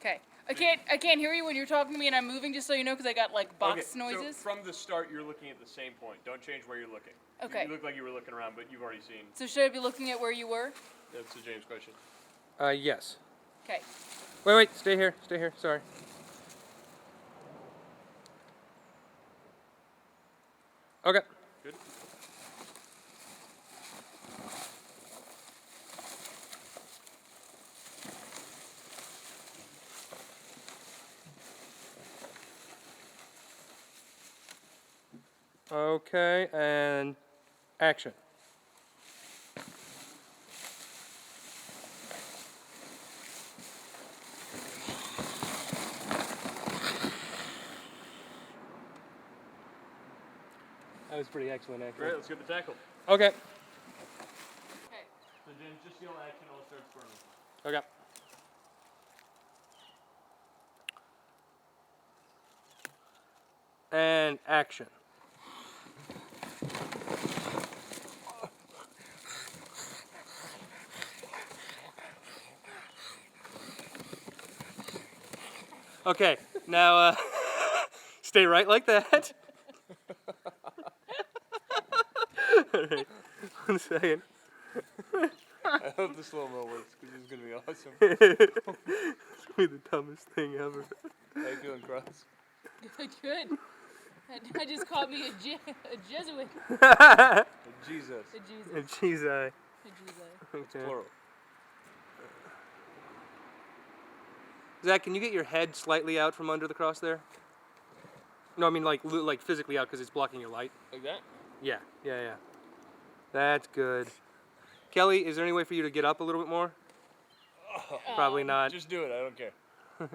Okay. I can't hear you when you're talking to me and I'm moving, just so you know, because I got like box noises. So from the start, you're looking at the same point. Don't change where you're looking. Okay. You look like you were looking around, but you've already seen. So should I be looking at where you were? That's a James question. Yes. Okay. Wait, stay here, sorry. Okay. Good. Okay, and action. That was pretty excellent, actually. Great, let's get the tackle. Okay. Okay. So James, just yell action while it starts burning. Okay. And action. Okay, now stay right like that. All right, 1 second. I hope the slow-mo works, because this is going to be awesome. It's going to be the dumbest thing ever. How you feeling, Cross? Good. I just called me a Jesuit. Jesus. A Jesus. Jesus. A Jesus. Okay. Plural. Zach, can you get your head slightly out from under the cross there? No, I mean like physically out because it's blocking your light. Like that? Yeah. That's good. Kelly, is there any way for you to get up a little bit more? Probably not. Just do it, I don't care. Yeah,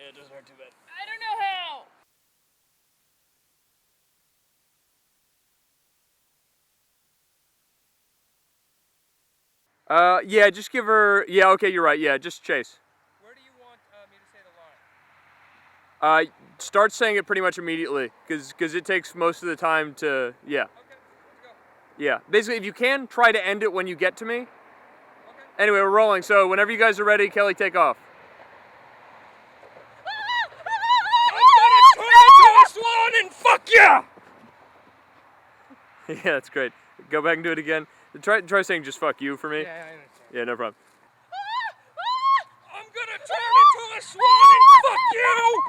it doesn't hurt too bad. I don't know how. Yeah, just give her. Yeah, okay, you're right. Yeah, just chase. Where do you want me to say the line? Start saying it pretty much immediately, because it takes most of the time to. Yeah. Okay, let's go. Yeah. Basically, if you can, try to end it when you get to me. Okay. Anyway, we're rolling. So whenever you guys are ready, Kelly, take off. I'm gonna turn into a swan and fuck ya! Yeah, that's great. Go back and do it again. Try saying just fuck you for me. Yeah, I understand. Yeah, no problem. I'm gonna turn into a swan and fuck you!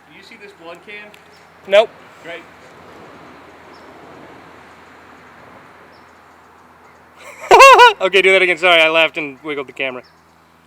Do you see this blood can? Nope. Great. Okay, do that again. Sorry, I laughed and wiggled the camera.